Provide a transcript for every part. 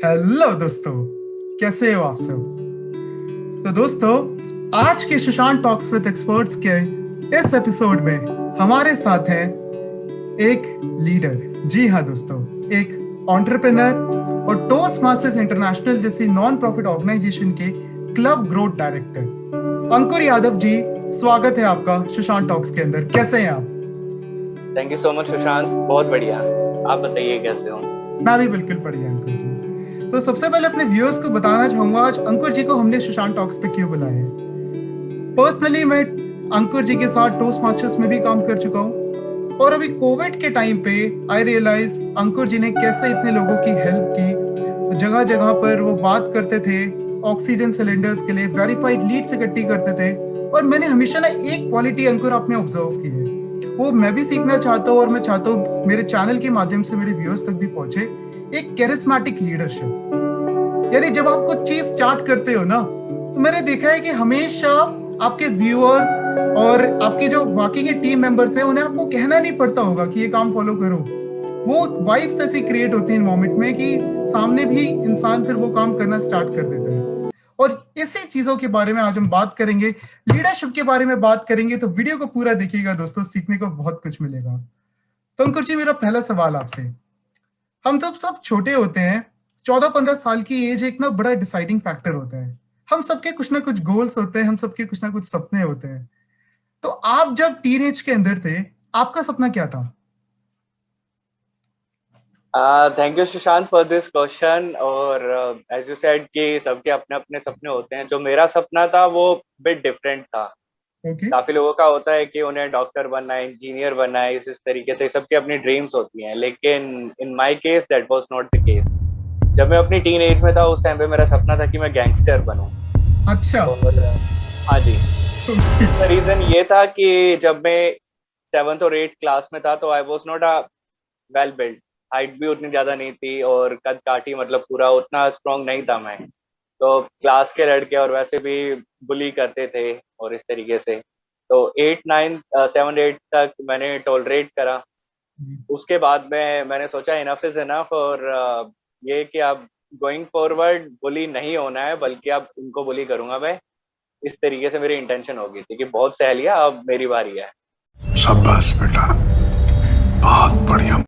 Hello दोस्तों, कैसे हो आप सब। तो दोस्तों, आज के सुशांत टॉक्स विद एक्सपर्ट्स के इस एपिसोड में हमारे साथ है एक लीडर। जी हाँ दोस्तों, एक एंटरप्रेन्योर और टोस्ट मास्टर्स इंटरनेशनल जैसी नॉन प्रॉफिट ऑर्गेनाइजेशन के क्लब ग्रोथ डायरेक्टर अंकुर यादव जी। स्वागत है आपका सुशांत टॉक्स के अंदर। कैसे हैं आप? Thank you so much Sushant, बहुत बढ़िया। आप बताइए कैसे हो। मैं भी बिल्कुल बढ़िया अंकुर जी। तो सबसे पहले अपने व्यूअर्स को बताना चाहूंगा आज अंकुर जी को हमने सुशांत टॉक्स पे क्यों बुलाया है। पर्सनली मैं अंकुर जी के साथ टोस्ट मास्टर्स में भी काम कर चुका हूँ, और अभी कोविड के टाइम पे आई रियलाइज अंकुर जी ने कैसे इतने लोगों की हेल्प की। जगह जगह पर वो बात करते थे, ऑक्सीजन सिलेंडर्स के लिए वेरीफाइड लीड्स इकट्ठी करते थे। और मैंने हमेशा ना एक क्वालिटी अंकुर आपने ऑब्जर्व की है, वो मैं भी सीखना चाहता हूँ और मैं चाहता हूँ मेरे चैनल के माध्यम से मेरे व्यूअर्स तक भी पहुंचे। एक कैरिस्मेटिक लीडरशिप, यानी जब आप कुछ चीज स्टार्ट करते हो ना, तो मैंने देखा है कि हमेशा आपके व्यूअर्स और आपकी जो बाकी के टीम मेंबर्स हैं उन्हें आपको कहना नहीं पड़ता होगा कि ये काम फॉलो करो। वो वाइब्स ऐसी क्रिएट होती है इन्वायरमेंट में कि सामने भी इंसान फिर वो काम करना स्टार्ट कर देता है। और इसी चीजों के बारे में आज हम बात करेंगे, लीडरशिप के बारे में बात करेंगे। तो वीडियो को पूरा देखिएगा दोस्तों, सीखने को बहुत कुछ मिलेगा। तो अंकुर जी, मेरा पहला सवाल आपसे, हम सब छोटे होते हैं, 14-15 साल की एज एक ना बड़ा डिसाइडिंग फैक्टर होता है। हम सबके कुछ ना कुछ गोल्स होते हैं, हम सबके कुछ ना कुछ सपने होते हैं। तो आप जब टीनेज के अंदर थे, आपका सपना क्या था? Thank you Sushant for this question. और एज यू सेड कि सबके अपने अपने सपने होते हैं। जो मेरा सपना था वो बिट डिफरेंट था। ओके। काफी लोगों का होता है कि उन्हें डॉक्टर बनना है, इंजीनियर बनना है, इस तरीके से सबकी अपनी ड्रीम्स होती हैं, लेकिन in my case that was not the case. जब मैं अपनी टीन एज में था उस टाइम पे मेरा सपना था कि मैं गैंगस्टर बनूं। अच्छा। और हाँ जी। ओके। उसका रीजन ये था कि जब मैं 7th और 8th क्लास में था तो I was not a well build. Height भी उतनी ज्यादा नहीं थी और कद काठी, मतलब पूरा उतना स्ट्रांग नहीं था मैं। तो क्लास के लड़के और वैसे भी बुली करते थे और इस तरीके से। तो 8 9 7 8 तक मैंने टॉलरेट करा। उसके बाद में मैंने सोचा इनफ इज इनफ, और ये कि अब गोइंग फॉरवर्ड बुली नहीं होना है, बल्कि अब उनको बुली करूंगा मैं। इस तरीके से मेरी इंटेंशन हो गई थी कि बहुत सह लिया, अब मेरी बारी है। शाबाश बेटा, बहुत बढ़िया।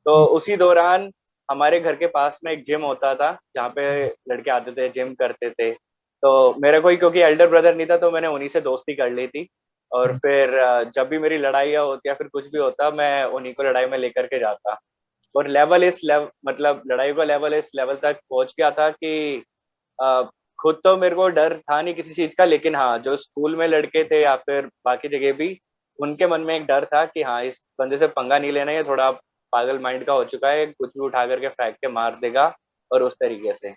तो उसी दौरान हमारे घर के पास में एक जिम होता था जहाँ पे लड़के आते थे, जिम करते थे। तो मेरा कोई क्योंकि एल्डर ब्रदर नहीं था तो मैंने उन्हीं से दोस्ती कर ली थी। और फिर जब भी मेरी लड़ाइयाँ होती या फिर कुछ भी होता मैं उन्हीं को लड़ाई में लेकर के जाता। और लेवल इस लेवल, मतलब लड़ाई का लेवल इस लेवल तक पहुंच गया था कि अ, खुद तो मेरे को डर था नहीं किसी चीज का, लेकिन हाँ जो स्कूल में लड़के थे या फिर बाकी जगह भी, उनके मन में एक डर था कि हाँ इस बंदे से पंगा नहीं लेना, ये थोड़ा पागल माइंड का हो चुका है, कुछ भी उठा करके फेंक के मार देगा। और उस तरीके से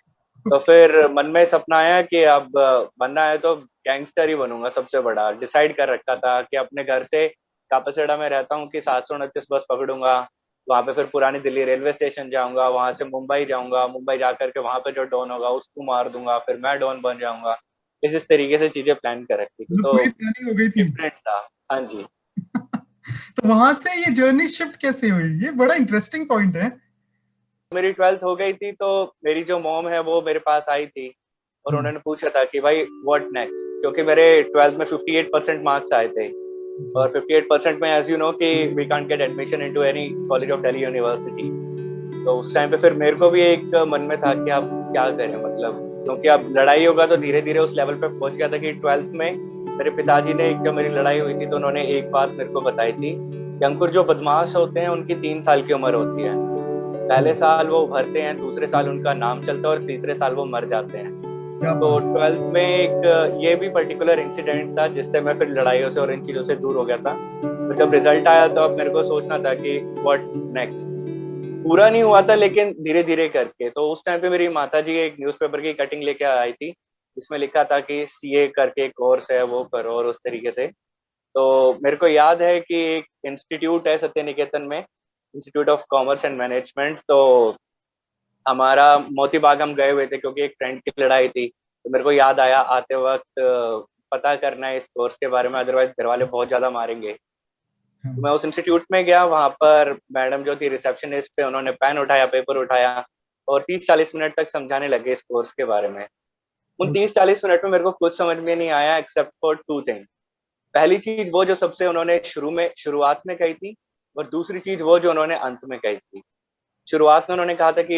तो फिर मन में सपना आया कि अब बनना है तो गैंगस्टर ही बनूंगा। सबसे बड़ा डिसाइड कर रखा था कि अपने घर से, कापासेड़ा में रहता हूँ, कि 729 बस पकड़ूंगा। वहां पे फिर पुरानी दिल्ली रेलवे स्टेशन जाऊंगा, वहां से मुंबई जाऊंगा, मुंबई जा करके वहां पे जो डॉन होगा उसको मार दूंगा, फिर मैं डॉन बन जाऊंगा। इस तरीके से चीजें प्लान कर रखी थी, मतलब तो पूरी प्लानिंग हो गई थी। डिफरेंट था। हाँ जी। तो वहां से ये जर्नी शिफ्ट कैसे हुई, ये बड़ा इंटरेस्टिंग पॉइंट है। मेरी 12th हो गई थी तो मेरी जो मॉम है वो मेरे पास आई थी और उन्होंने पूछा था कि भाई व्हाट नेक्स्ट, क्योंकि मेरे 12th में 58% मार्क्स आए थे। और 58% में एज यू नो कि we can't get admission into any college of Delhi University. तो उस टाइम पे फिर मेरे को भी एक मन में था कि अब क्या करें, मतलब क्योंकि अब लड़ाई होगा तो धीरे धीरे उस लेवल पे पहुंच गया था कि 12th में मेरे पिताजी ने, एक जब मेरी लड़ाई हुई थी तो उन्होंने एक बात मेरे को बताई थी कि अंकुर, जो बदमाश होते हैं उनकी 3 साल की उम्र होती है। पहले साल वो उभरते हैं, दूसरे साल उनका नाम चलता है और तीसरे साल वो मर जाते हैं। क्या तो बात। 12th में एक ये भी पर्टिकुलर इंसिडेंट था जिससे मैं फिर लड़ाइयों से और इन चीजों से दूर हो गया था। तो जब रिजल्ट आया तो अब मेरे को सोचना था कि व्हाट नेक्स्ट। पूरा नहीं हुआ था लेकिन धीरे धीरे करके। तो उस टाइम पे मेरी माता जी एक न्यूज़पेपर की कटिंग लेके आई थी जिसमें लिखा था कि सीए करके एक कोर्स है वो करो और उस तरीके से। तो मेरे को याद है कि एक इंस्टीट्यूट है सत्य निकेतन में, institute of commerce and management. तो हमारा मोती बाग हम गए हुए थे क्योंकि एक फ्रेंड की लड़ाई थी। तो मेरे को याद आया आते वक्त पता करना है इस कोर्स के बारे में, अदरवाइज घर वाले बहुत ज्यादा मारेंगे। तो मैं उस इंस्टीट्यूट में गया, वहां पर मैडम जो थी रिसेप्शनिस्ट पे, उन्होंने पेन उठाया, पेपर उठाया और 30-40 मिनट तक समझाने लगे इस कोर्स के बारे में। उन 30-40 मिनट में मेरे को कुछ समझ में नहीं आया एक्सेप्ट फॉर 2 थिंग। पहली चीज वो जो सबसे उन्होंने शुरुआत में कही थी, और दूसरी चीज वो जो उन्होंने अंत में कही थी। शुरुआत में उन्होंने कहा था कि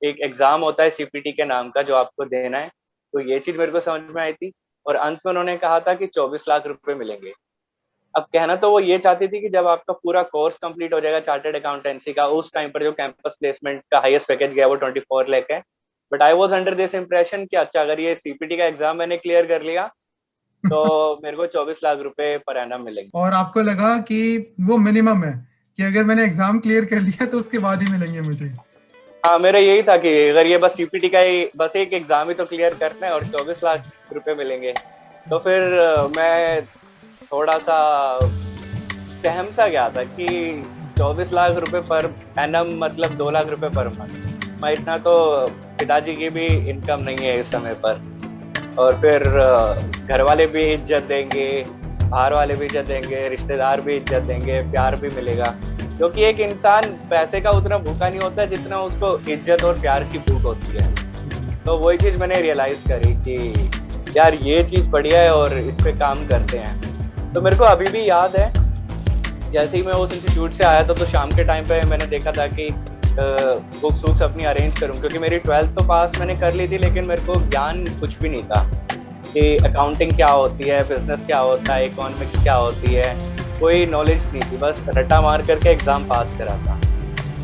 एक एग्जाम होता है सीपीटी के नाम का जो आपको देना है, तो ये चीज मेरे को समझ में आई थी। और अंत में उन्होंने कहा था कि 24 लाख रुपए मिलेंगे। अब कहना तो वो ये चाहती थी कि जब आपका पूरा कोर्स कंप्लीट हो जाएगा चार्टर्ड अकाउंटेंसी का, उस टाइम पर जो कैंपस प्लेसमेंट का हाईएस्ट पैकेज गया वो 24 लाख है। But I was under this impression कि अच्छा अगर ये सीपीटी का एग्जाम मैंने क्लियर कर लिया तो मेरे को 24 लाख रुपए पर एनम मिलेंगे। और आपको लगा कि वो मिनिमम है कि अगर मैंने एग्जाम क्लियर कर लिया तो उसके बाद ही मिलेंगे मुझे। हाँ, मेरा यही था कि अगर ये बस सीपीटी का ही बस एक एग्जाम ही तो क्लियर करना है और 24 लाख रुपए मिलेंगे, तो फिर मैं थोड़ा सा सहम सा गया था कि 24 लाख रुपए पर एनम मतलब 2 लाख रुपए पर मंथ। मैं इतना तो पिताजी की भी इनकम नहीं है इस समय पर। और फिर घर वाले भी इज्जत देंगे, बाहर वाले भी इज्जत देंगे, रिश्तेदार भी इज्जत देंगे, प्यार भी मिलेगा, क्योंकि एक इंसान पैसे का उतना भूखा नहीं होता जितना उसको इज्जत और प्यार की भूख होती है। तो वही चीज मैंने रियलाइज करी कि यार ये चीज बढ़िया है और इस पे काम करते हैं। तो मेरे को अभी भी याद है, जैसे ही मैं उस इंस्टीट्यूट से आया था तो शाम के टाइम पे मैंने देखा था कि बुक्स अपनी अरेंज करूं, क्योंकि मेरी 12th तो पास मैंने कर ली थी, लेकिन मेरे को ज्ञान कुछ भी नहीं था कि अकाउंटिंग क्या होती है, बिजनेस क्या होता है, इकोनॉमिक्स क्या होती है, कोई नॉलेज नहीं थी। बस रट्टा मार करके एग्जाम पास करा था।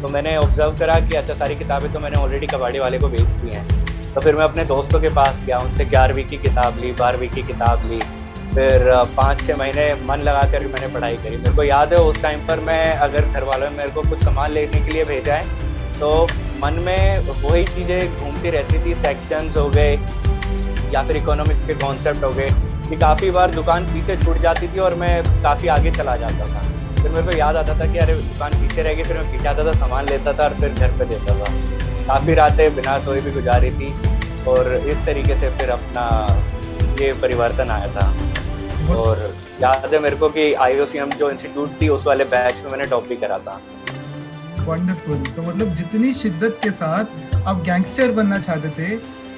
तो मैंने ऑब्जर्व करा कि अच्छा सारी किताबें तो मैंने ऑलरेडी कबाड़ी वाले को बेच दी हैं। तो फिर मैं अपने दोस्तों के पास गया, उनसे 11वीं की किताब ली, 12वीं की किताब ली, फिर 5-6 महीने मन लगा कर मैंने पढ़ाई करी। मेरे को याद है उस टाइम पर मैं अगर घर वालों ने मेरे को कुछ सामान लेने के लिए भेजा है तो मन में वही चीज़ें घूमती रहती थी, सेक्शंस हो गए या फिर इकोनॉमिक्स के कॉन्सेप्ट हो गए, कि काफ़ी बार दुकान पीछे छूट जाती थी और मैं काफ़ी आगे चला जाता था। फिर मेरे को याद आता था कि अरे दुकान पीछे रह गई, फिर मैं पीछे आता था, सामान लेता था और फिर घर पे देता था। काफ़ी रातें बिना सोए भी गुजारी थी और इस तरीके से फिर अपना ये परिवर्तन आया था। और याद है मेरे को कि IOCM जो इंस्टीट्यूट थी उस वाले बैच में मैंने टॉप भी करा था। वंडरफुल। तो मतलब जितनी शिद्दत के साथ आप गैंगस्टर बनना चाहते थे,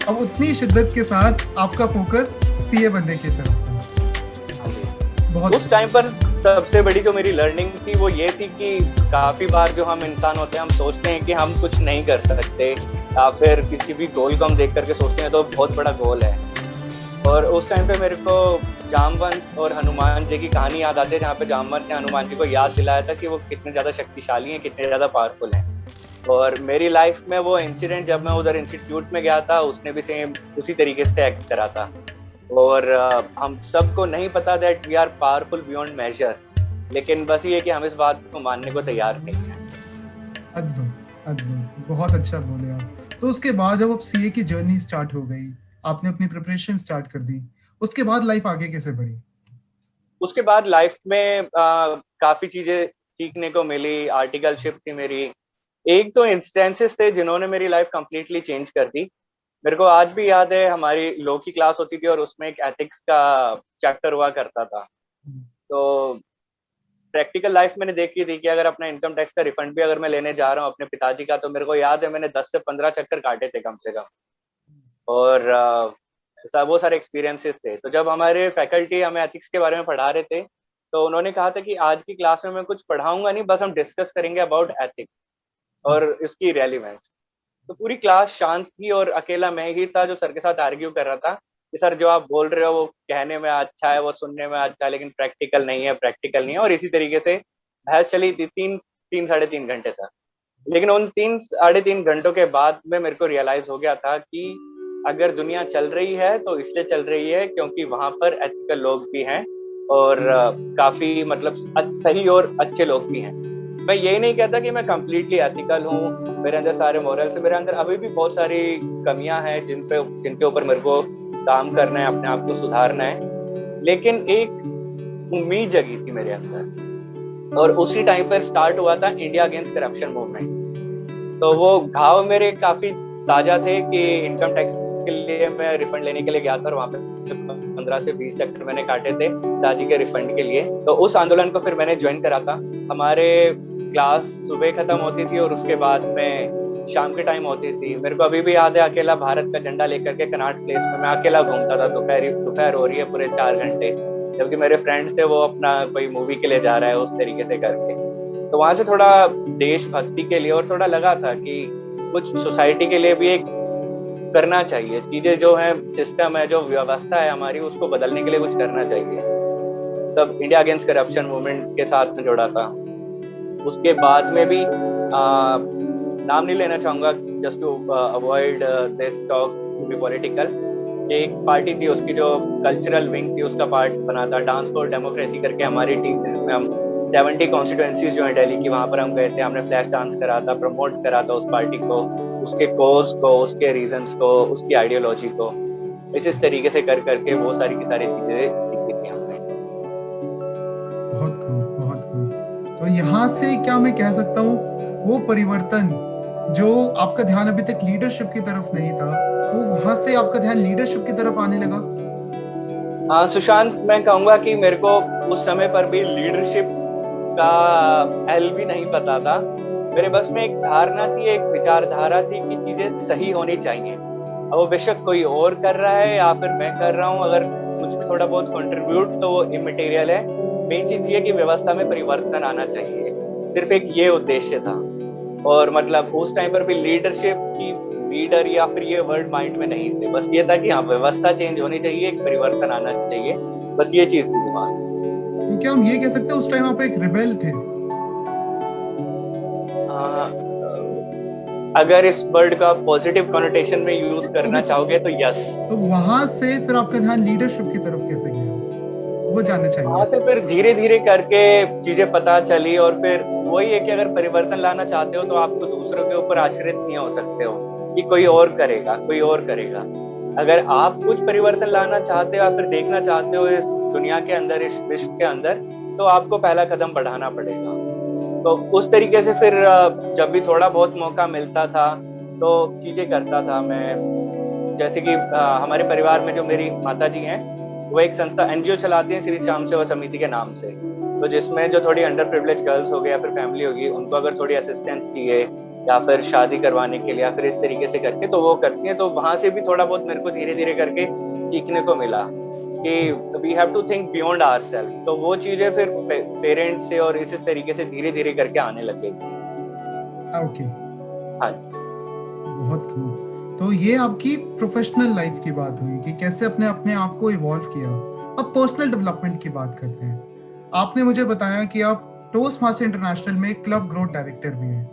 अब उतनी शिद्दत के साथ आपका फोकस सीए बनने की तरफ था। बहुत उस टाइम पर सबसे बड़ी जो मेरी लर्निंग थी वो ये थी कि काफी बार जो हम इंसान होते हैं हम सोचते हैं कि हम कुछ नहीं कर सकते, या फिर किसी भी गोल को हम देख करके सोचते हैं तो बहुत बड़ा गोल है। और उस टाइम पे मेरे को जामवंत और हनुमान जी की कहानी याद आती है, जहाँ पे जामवंत ने हनुमान जी को याद दिलाया था कि वो कितने ज्यादा शक्तिशाली हैं, कितने ज्यादा पावरफुल हैं। और मेरी लाइफ में वो इंसिडेंट जब मैं उधर इंस्टीट्यूट में गया था उसने भी सेम उसी तरीके से एक्ट करा था। और हम सबको नहीं पता that we are powerful beyond measure, लेकिन बस ये कि हम इस बात को मानने को तैयार नहीं हैं। अद्भुत अद्भुत, बहुत अच्छा बोले आप। तो उसके बाद जब अब सीए की जर्नी स्टार्ट हो गई, आपने अपनी प्रिपरेशन स्टार्ट कर दी, उसके बाद लाइफ आगे कैसे बढ़ी? उसके बाद लाइफ में काफी चीजें सीखने को मिली। आर्टिकलशिप थी मेरी, एक तो इंस्टेंसेस थे जिन्होंने मेरी लाइफ कंप्लीटली चेंज कर दी। मेरे को आज भी याद है हमारी लॉ की क्लास होती थी और उसमें एक एथिक्स का चैप्टर हुआ करता था। तो प्रैक्टिकल लाइफ मैंने देखी थी कि अगर अपना इनकम टैक्स का रिफंड भी अगर मैं लेने जा रहा हूँ अपने पिताजी का, तो मेरे को याद है मैंने 10 से 15 चक्कर काटे थे कम से कम। और वो सारे एक्सपीरियंसेस थे। तो जब हमारे फैकल्टी हमें एथिक्स के बारे में पढ़ा रहे थे तो उन्होंने कहा था कि आज की क्लास में मैं कुछ पढ़ाऊंगा नहीं, बस हम डिस्कस करेंगे अबाउट एथिक्स और इसकी रेलिवेंस। तो पूरी क्लास शांत थी और अकेला मैं ही था जो सर के साथ आर्ग्यू कर रहा था कि सर जो आप बोल रहे हो वो कहने में अच्छा है, वो सुनने में अच्छा है, लेकिन प्रैक्टिकल नहीं है, प्रैक्टिकल नहीं है। और इसी तरीके से बहस चली थी 3-3.5 घंटे तक। लेकिन उन 3-3.5 घंटों के बाद में मेरे को रियलाइज हो गया था कि अगर दुनिया चल रही है तो इसलिए चल रही है क्योंकि वहां पर एथिकल लोग भी हैं और काफी मतलब सही और अच्छे लोग भी हैं। मैं यही नहीं कहता कि मैं कंप्लीटली एथिकल हूँ, मेरे अंदर सारे मॉरल्स है, मेरे अंदर अभी भी बहुत सारी कमियां हैं जिनके ऊपर मेरे को काम करना है, अपने आप को सुधारना है। लेकिन एक उम्मीद जगी थी मेरे अंदर और उसी टाइम पर स्टार्ट हुआ था इंडिया अगेंस्ट करप्शन मूवमेंट। तो वो घाव मेरे काफी ताजा थे कि इनकम टैक्स के लिए मैं रिफंड लेने के लिए गया था और वहाँ पे 15 से 20 सेक्टर मैंने काटे थे दादी के रिफंड के लिए। तो उस आंदोलन को फिर मैंने ज्वाइन करा था। हमारे क्लास सुबह खत्म होती थी और उसके बाद में शाम के टाइम होती थी, मेरे को अभी भी याद है, अकेला भारत का झंडा लेकर के कनॉट प्लेस में मैं अकेला घूमता था। दोपहर हो रही है, पूरे 4 घंटे, जबकि मेरे फ्रेंड्स थे वो अपना कोई मूवी के लिए जा रहा है, उस तरीके से करके। तो वहां से थोड़ा देशभक्ति के लिए और थोड़ा लगा था कि कुछ सोसाइटी के लिए भी एक करना चाहिए, चीजें जो है, सिस्टम है, जो व्यवस्था है हमारी, उसको बदलने के लिए कुछ करना चाहिए। तब इंडिया अगेंस्ट करप्शन मूवमेंट के साथ में जुड़ा था। उसके बाद में भी नाम नहीं लेना चाहूंगा, just to avoid this talk to be political. एक पार्टी थी, उसकी जो कल्चरल विंग थी उसका पार्ट बना था, डांस फॉर डेमोक्रेसी करके हमारी टीम थी, जिसमें हम 70 कॉन्स्टिट्यूएंसीज जो है दिल्ली की, वहां पर हम गए थे, हमने फ्लैश डांस करा था, प्रमोट करा था उस पार्टी को, उसके कोज को, उसके रीजंस को, उसकी आइडियोलॉजी को। इस तरीके से कर करके वो सारी की सारी चीजें सीखी थी हमने। बहुत खूब, बहुत खूब। तो यहाँ से क्या मैं कह सकता हूँ, वो परिवर्तन जो आपका ध्यान अभी तक लीडरशिप की तरफ नहीं था, वो वहां से आपका ध्यान लीडरशिप की तरफ आने लगा। सुशांत, मैं कहूंगा कि मेरे को उस समय पर भी लीडरशिप का एल भी नहीं पता था। मेरे बस में एक धारणा थी, एक विचारधारा थी कि चीजें सही होनी चाहिए। अब वो बेशक कोई और कर रहा है या फिर मैं कर रहा हूँ, अगर कुछ भी थोड़ा बहुत कंट्रीब्यूट तो वो इमटेरियल है। मेन चीज ये कि व्यवस्था में परिवर्तन आना चाहिए, सिर्फ एक ये उद्देश्य था। और मतलब उस टाइम पर भी लीडरशिप की लीडर या फिर ये वर्ड माइंड में नहीं थे, बस ये था कि हाँ, व्यवस्था चेंज होनी चाहिए, एक परिवर्तन आना चाहिए, बस ये चीज थी दिमाग। तो क्या हम ये कह सकते हैं उस टाइम आप एक रिबेल थे? अगर इस वर्ड का पॉजिटिव कॉनोटेशन में यूज करना चाहोगे तो यस। तो वहां से फिर आपका ध्यान लीडरशिप की तरफ कैसे गया, वो जानना चाहिए। वहां से फिर धीरे धीरे करके चीजें पता चली, और फिर वही है कि अगर परिवर्तन लाना चाहते हो तो आपको दूसरों के ऊपर आश्रित नहीं हो सकते हो कि कोई और करेगा, कोई और करेगा। अगर आप कुछ परिवर्तन लाना चाहते हो या फिर देखना चाहते हो इस दुनिया के अंदर, इस विश्व के अंदर, तो आपको पहला कदम बढ़ाना पड़ेगा। तो उस तरीके से फिर जब भी थोड़ा बहुत मौका मिलता था तो चीजें करता था मैं। जैसे कि हमारे परिवार में जो मेरी माता जी हैं, वो एक संस्था एनजीओ चलाती है, श्री श्याम सेवा समिति के नाम से। तो जिसमें जो थोड़ी अंडर प्रिविलेज गर्ल्स हो गई या फिर फैमिली होगी, उनको अगर थोड़ी असिस्टेंस चाहिए या फिर शादी करवाने के लिए या फिर इस तरीके से करके, तो वो करती हैं। तो वहां से भी थोड़ा बहुत मेरे को धीरे धीरे करके सीखने को मिला कि we have to think beyond ourselves. तो वो चीजें फिर पेरेंट्स से और इस तरीके से धीरे धीरे करके आने लग गई थी। ओके, हाँ जी, बहुत खूब। तो ये आपकी प्रोफेशनल लाइफ की बात हुई कि कैसे अपने अपने आप को इवॉल्व किया। अब पर्सनल डेवलपमेंट की बात करते हैं। आपने मुझे बताया कि आप टोस्ट मास्टर इंटरनेशनल में क्लब ग्रोथ डायरेक्टर भी हैं।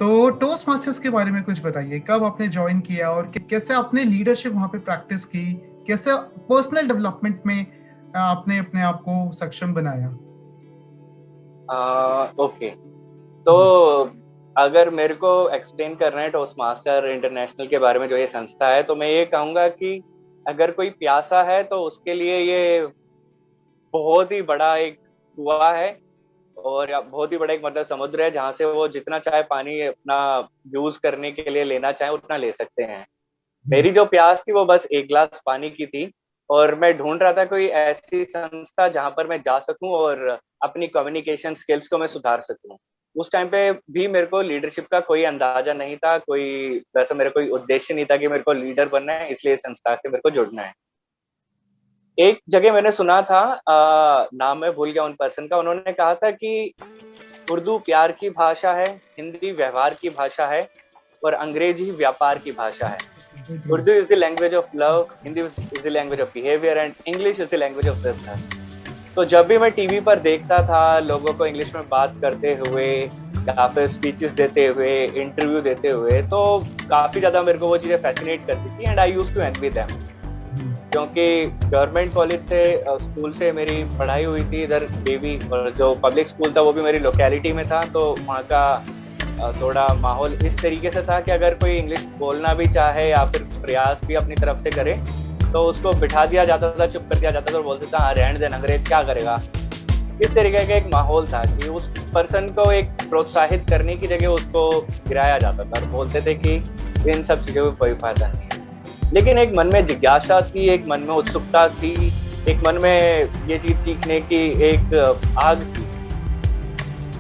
तो टोस्ट मास्टर्स के बारे में कुछ बताइए, कब आपने ज्वाइन किया और कैसे आपने लीडरशिप वहां पे प्रैक्टिस की, कैसे पर्सनल डेवलपमेंट में आपने अपने आप को सक्षम बनाया। ओके। तो अगर मेरे को एक्सप्लेन करना है टोस्ट मास्टर इंटरनेशनल के बारे में, जो ये संस्था है, तो मैं ये कहूँगा कि अगर कोई प्यासा है तो उसके लिए ये बहुत ही बड़ा एक कुआं है, और बहुत ही बड़ा एक मतलब समुद्र है, जहाँ से वो जितना चाहे पानी अपना यूज करने के लिए लेना चाहे उतना ले सकते हैं। मेरी जो प्यास थी वो बस एक गिलास पानी की थी, और मैं ढूंढ रहा था कोई ऐसी संस्था जहां पर मैं जा सकूं और अपनी कम्युनिकेशन स्किल्स को मैं सुधार सकूं। उस टाइम पे भी मेरे को लीडरशिप का कोई अंदाजा नहीं था, कोई वैसा मेरा कोई उद्देश्य नहीं था कि मेरे को लीडर बनना है, इसलिए संस्था से मेरे को जुड़ना है। एक जगह मैंने सुना था, नाम मैं भूल गया उन पर्सन का, उन्होंने कहा था कि उर्दू प्यार की भाषा है, हिंदी व्यवहार की भाषा है, और अंग्रेजी व्यापार की भाषा है। Urdu is the language of love, Hindi is the language of behavior, and English is the language of business. तो जब भी मैं टीवी पर देखता था लोगों को इंग्लिश में बात करते हुए या फिर स्पीचेस देते हुए, इंटरव्यू देते हुए, तो काफी ज्यादा मेरे को वो चीजें फैसिनेट करती थी, and I used to envy them. क्योंकि गवर्नमेंट कॉलेज से, स्कूल से मेरी पढ़ाई हुई थी इधर देवी, और जो पब्लिक स्कूल था वो भी मेरी लोकेलिटी में था। तो वहाँ का थोड़ा माहौल इस तरीके से था कि अगर कोई इंग्लिश बोलना भी चाहे या फिर प्रयास भी अपनी तरफ से करे तो उसको बिठा दिया जाता था, चुप कर दिया जाता था, और बोलते था हाँ रहने देना, अंग्रेज क्या करेगा। इस तरीके का एक माहौल था कि उस पर्सन को एक प्रोत्साहित करने की जगह उसको गिराया जाता था, और बोलते थे कि इन सब चीज़ों का कोई फायदा नहीं है। लेकिन एक मन में जिज्ञासा थी, एक मन में उत्सुकता थी, एक मन में ये चीज़ सीखने की एक आग थी।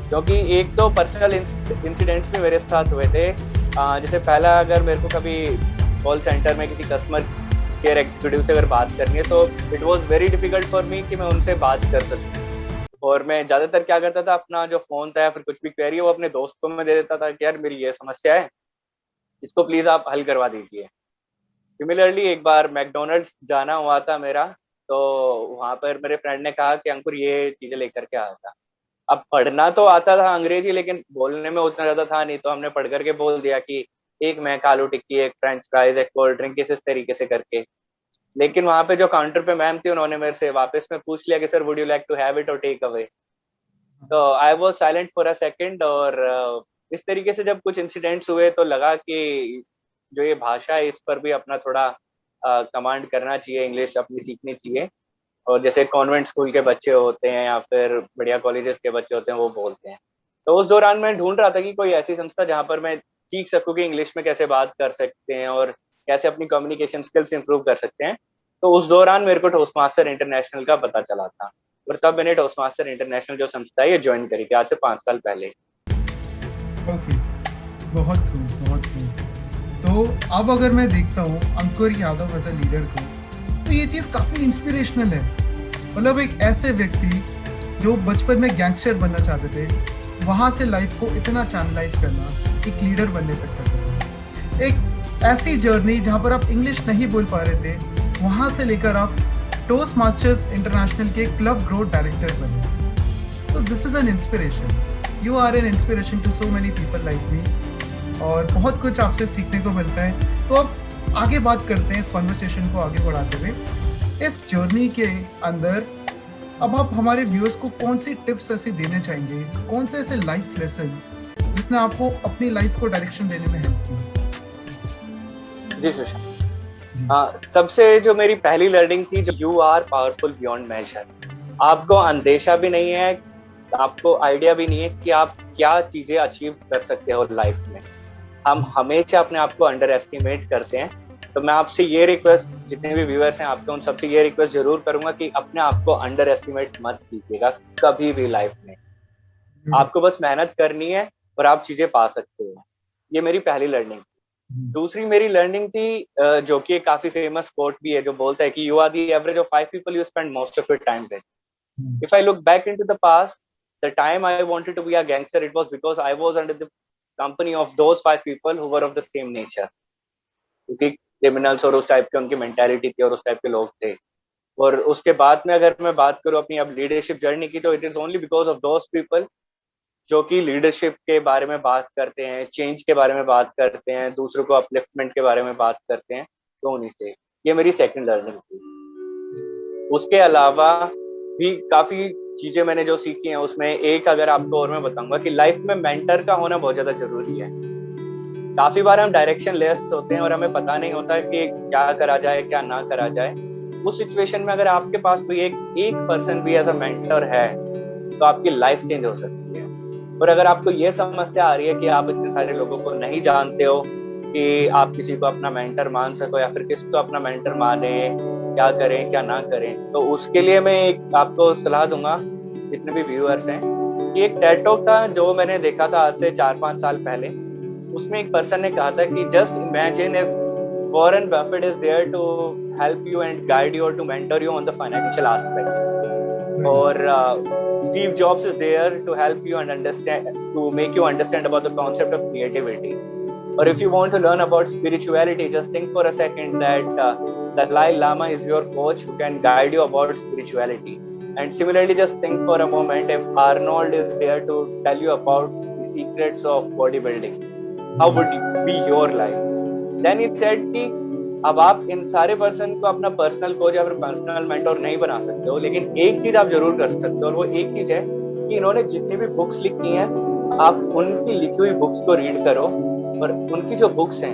क्योंकि एक तो पर्सनल इंसिडेंट्स भी मेरे साथ हुए थे जैसे पहला, अगर मेरे को कभी कॉल सेंटर में किसी कस्टमर केयर एग्जीक्यूटिव से अगर बात करनी है तो it was very difficult for me कि मैं उनसे बात कर सकूं। और मैं ज्यादातर क्या करता था, अपना जो फोन था या फिर कुछ भी क्वेरी है वो अपने दोस्त को मैं दे देता था कि यार मेरी ये समस्या है, इसको प्लीज आप हल करवा दीजिए। सिमिलरली एक बार मैकडोनल्ड्स जाना हुआ था मेरा, तो वहां पर मेरे फ्रेंड ने कहा कि अंकुर ये चीजें लेकर के आया था। अब पढ़ना तो आता था अंग्रेजी, लेकिन बोलने में उतना ज्यादा था नहीं, तो हमने पढ़ करके बोल दिया कि एक मैक आलू टिक्की, एक फ्रेंच फ्राइज, एक कोल्ड ड्रिंक, इस तरीके से करके। लेकिन वहां पे जो काउंटर पे मैम थी उन्होंने मेरे से वापस में पूछ लिया कि sir would you like to have it और टेक अवे। तो I was silent for a second. और इस तरीके से जब कुछ इंसिडेंट्स हुए तो लगा कि जो ये भाषा है इस पर भी अपना थोड़ा कमांड करना चाहिए, इंग्लिश अपनी सीखनी चाहिए। और जैसे कॉन्वेंट स्कूल के बच्चे होते हैं या फिर बढ़िया कॉलेजेस के बच्चे होते हैं वो बोलते हैं। तो उस दौरान मैं ढूंढ रहा था कि कोई ऐसी संस्था जहाँ पर मैं सीख सकूँ कि इंग्लिश में कैसे बात कर सकते हैं और कैसे अपनी कम्युनिकेशन स्किल्स इंप्रूव कर सकते हैं। तो उस दौरान मेरे को टोस्ट मास्टर इंटरनेशनल का पता चला था, और तब मैंने टोस्ट मास्टर इंटरनेशनल जो संस्था है ये ज्वाइन करी थी आज से 5 साल पहले। ओके, बहुत खूब, बहुत खूब। तो अब अगर मैं देखता हूँ अंकुर यादव एज अ लीडर को, तो ये चीज़ काफ़ी इंस्पिरेशनल है। मतलब एक ऐसे व्यक्ति जो बचपन में गैंगस्टर बनना चाहते थे, वहाँ से लाइफ को इतना चैनलाइज करना, एक लीडर बनने तक का सफर। एक ऐसी जर्नी जहाँ पर आप इंग्लिश नहीं बोल पा रहे थे, वहाँ से लेकर आप टोस्ट मास्टर्स इंटरनेशनल के क्लब ग्रोथ डायरेक्टर बने। तो this is an inspiration, you are an inspiration to so many people like me, और बहुत कुछ आपसे सीखने को मिलता है। तो अब आगे बात करते हैं, इस कॉन्वर्सेशन को आगे बढ़ाते हुए इस जर्नी के अंदर अब आप हमारे व्यूअर्स को कौन सी टिप्स ऐसी देने चाहेंगे, कौन से ऐसे लाइफ लेसन्स जिसने आपको अपनी लाइफ को डायरेक्शन देने में हेल्प की? जी सुशांत, सबसे जो मेरी पहली लर्निंग थी, जो you are powerful beyond measure. आपको अंदेशा भी नहीं है, आपको आइडिया भी नहीं है कि आप क्या चीजें अचीव कर सकते हो लाइफ में। हम हमेशा अपने आप को अंडर एस्टिमेट करते हैं। तो मैं आपसे ये रिक्वेस्ट, जितने भी व्यूअर्स हैं आपके, उन सबसे ये रिक्वेस्ट जरूर करूंगा कि अपने आप को अंडर एस्टिमेट मत कीजिएगा कभी भी लाइफ में। आपको बस मेहनत करनी है और आप चीजें पा सकते हो। ये मेरी पहली लर्निंग थी। दूसरी मेरी लर्निंग थी, जो कि काफी फेमस कोट भी है, जो बोलता है कि you are the average of 5 people you spend most of your time with. If I look back into the past, the time I wanted to be a gangster, it was because I was under the company of those 5 people who were of the same nature. क्योंकि criminals और उस type की उनकी mentality थी और उस type के लोग थे। और उसके बाद में अगर मैं बात करूं अपनी अब लीडरशिप जर्नी की, तो it is only because of those people जो कि लीडरशिप के बारे में बात करते हैं, चेंज के बारे में बात करते हैं, दूसरों को अपलिफ्टमेंट के बारे में बात करते हैं। तो उन्हीं से, ये मेरी सेकंड लर्निंग थी। उसके अलावा भी काफी चीजें मैंने जो सीखी हैं, उसमें एक अगर आपको और मैं बताऊंगा कि लाइफ में मेंटर का होना बहुत ज्यादा जरूरी है। काफी बार हम डायरेक्शन लेस होते हैं और हमें पता नहीं होता कि क्या करा जाए, क्या ना करा जाए। उस सिचुएशन में अगर आपके पास कोई एक पर्सन भी एज अ मेंटर है, तो आपकी लाइफ चेंज हो सकती है। और अगर आपको ये समस्या आ रही है कि आप इतने सारे लोगों को नहीं जानते हो कि आप किसी को अपना मेंटर मान सको या फिर किसको अपना मेंटर माने, क्या करें क्या ना करें, तो उसके लिए मैं एक आपको सलाह दूंगा, जितने भी व्यूअर्स हैं, कि एक टेड टॉक था जो मैंने देखा था आज से 4-5 साल पहले। उसमें एक पर्सन ने कहा था कि just imagine if Warren Buffett is there to help you and guide you और to mentor you on the financial aspects, और Steve Jobs is there to help you and understand, to make you understand about the concept of creativity. Or if you want to learn about spirituality, just think for a second that Dalai Lama is your coach who can guide you about spirituality. And similarly, just think for a moment if Arnold is there to tell you about the secrets of bodybuilding, how would be your life? Then he said कि अब आप इन सारे person को अपना personal coach या फिर personal mentor नहीं बना सकते हो, लेकिन एक चीज आप जरूर कर सकते हो, और वो एक चीज है कि इन्होंने जितनी भी बुक्स लिखी हैं, आप उनकी लिखी हुई बुक्स को रीड करो, और उनकी जो बुक्स हैं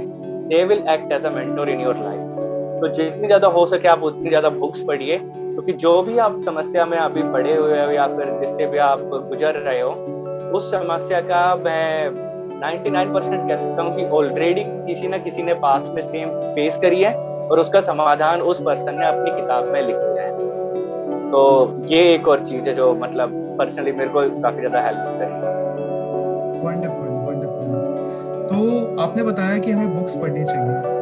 they will act as a mentor in your life. तो जितनी ज्यादा हो सके आप उतनी ज्यादा बुक्स पढ़िए, क्योंकि जो भी आप समस्या में अभी पड़े हुए हो या फिर जिससे भी आप गुजर रहे हो, उस समस्या का मैं 99% कह सकता हूँ कि ऑलरेडी किसी न किसी ने पास में सेम फेस करी है, और उसका समाधान उस पर्सन ने अपनी किताब में लिख दिया है। तो ये एक और चीज है जो मतलब पर्सनली मेरे को काफी ज्यादा हेल्प करी। Wonderful, wonderful. तो आपने बताया कि हमें बुक्स पढ़नी चाहिए।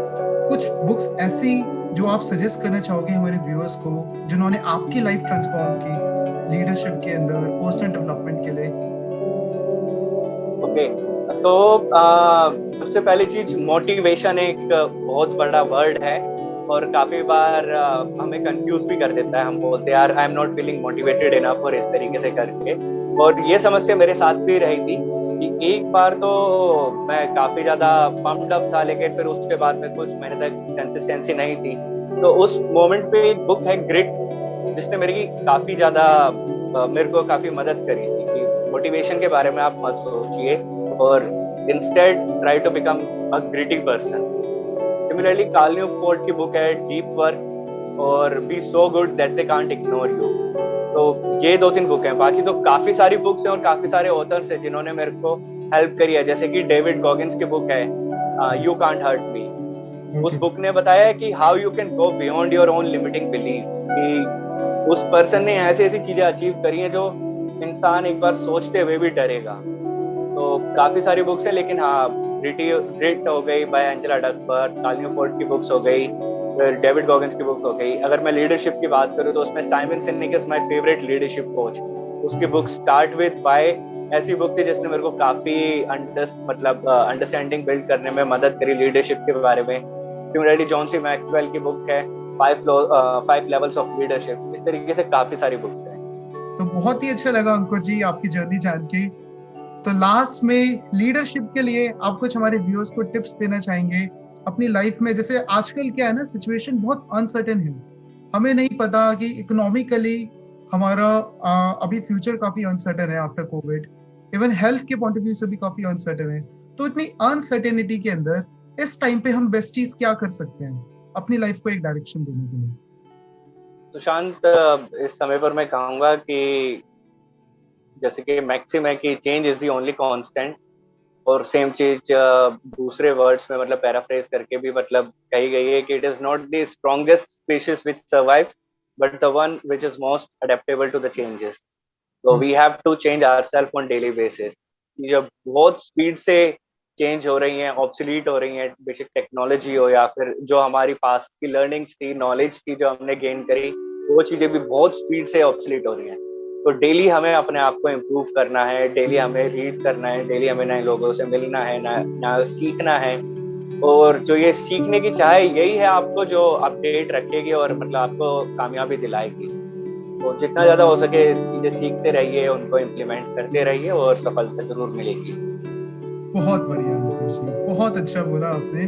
कुछ बुक्स ऐसी जो आप सजेस्ट करना चाहोगे हमारे व्यूअर्स को, जिन्होंने आपकी लाइफ ट्रांसफॉर्म की लीडरशिप के अंदर, पर्सनल डेवलपमेंट के लिए? ओके, तो सबसे पहली चीज, मोटिवेशन एक बहुत बड़ा वर्ड है और काफी बार हमें कंफ्यूज भी कर देता है। हम बोलते हैं यार I am not feeling motivated enough, और इस तरीके से करके। और ये समस्या मेरे साथ भी रही थी कि एक बार तो मैं काफी ज्यादा पम्प्ड अप था, लेकिन फिर उसके बाद में कुछ महीने तक कंसिस्टेंसी नहीं थी। तो उस मोमेंट पे एक बुक है ग्रिट, जिसने मेरी काफी ज्यादा मेरे को काफी मदद करी थी कि मोटिवेशन के बारे में आप मत सोचिए और instead try to become a gritty person. Similarly Cal Newport की बुक है डीप वर्क और be so good that they can't ignore you. तो ये 2-3 बुक हैं, बाकी तो काफी सारी बुक्स हैं और काफी सारे ऑथर्स हैं जिन्होंने मेरे को हेल्प करी है। जैसे कि डेविड गॉगिन्स की बुक है यू कांट हर्ट मी। उस बुक ने बताया है कि how you can go beyond your own limiting belief, कि उस पर्सन ने ऐसी ऐसी चीजें अचीव करी हैं जो इंसान एक बार सोचते हुए भी डरेगा। तो काफी सारी बुक्स है, लेकिन हाँ, ग्रिट हो गई by Angela Duckworth, Cal Newport की बुक्स हो गई, फिर डेविड गॉगिन्स की बुक हो गई। अगर मैं लीडरशिप की बात करूँ तो उसमें Simon Sinek is my favourite leadership coach. उसकी बुक स्टार्ट विद बाय ऐसी बुक थी जिसने मेरे को काफी अंडरस्टैंडिंग बिल्ड करने में मदद करी लीडरशिप के बारे में। सिमिलरली जॉन सी मैक्सवेल की बुक है 5 लेवल्स ऑफ लीडरशिप। इस तरीके से काफी सारी बुक्स हैं। तो बहुत ही अच्छा लगा अंकुर जी आपकी जर्नी जान के। तो लास्ट में लीडरशिप के लिए आप कुछ हमारे व्यूअर्स को टिप्स देना चाहेंगे अपनी लाइफ में? जैसे आजकल क्या है ना, सिचुएशन बहुत अनसर्टेन है, हमें नहीं पता कि इकोनॉमिकली हमारा अभी फ्यूचर काफी अनसर्टेन है आफ्टर कोविड, इवन हेल्थ के पॉइंट ऑफ व्यू से भी काफी अनसर्टेन है। तो इतनी अनसर्टेनिटी के अंदर इस टाइम पे हम बेस्ट चीज क्या कर सकते हैं अपनी लाइफ को एक डायरेक्शन देने के लिए? सुशांत, इस समय पर मैं कहूंगा कि जैसे कि मैक्सिम है कि change is the only constant, और सेम चीज दूसरे वर्ड्स में मतलब पैराफ्रेज करके भी मतलब कही गई है कि it is not the strongest species which survives but the one which is most adaptable to the changes. तो we have to change ourselves on daily basis. जब बहुत स्पीड से चेंज हो रही हैं, ऑब्सोलीट हो रही हैं, बेशक टेक्नोलॉजी हो या फिर जो हमारी पास की लर्निंग्स थी, नॉलेज थी जो हमने गेन करी, वो चीजें भी बहुत स्पीड से ऑब्सोलीट हो रही हैं। तो डेली हमें अपने आप को इम्प्रूव करना है, डेली हमें रीड करना है, डेली हमें नए लोगों से मिलना है, नया सीखना है। और जो ये सीखने की चाह है, यही है आपको जो अपडेट रखेगी और मतलब आपको कामयाबी दिलाएगी। तो जितना ज्यादा हो सके चीजें सीखते रहिए, उनको इम्प्लीमेंट करते रहिए और सफलता जरूर मिलेगी। बहुत बढ़िया अंकुर जी, बहुत अच्छा बोला आपने।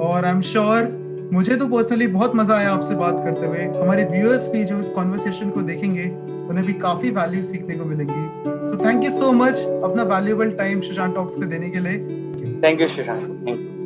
और आई एम श्योर मुझे तो पर्सनली बहुत मजा आया आपसे बात करते हुए। हमारे व्यूअर्स भी जो इस कॉन्वर्सेशन को देखेंगे उन्हें भी काफी वैल्यू सीखने को मिलेगी। So thank you so much अपना वैल्यूएबल टाइम सुशांत टॉक्स को देने के लिए। Thank you Sushant, thank you.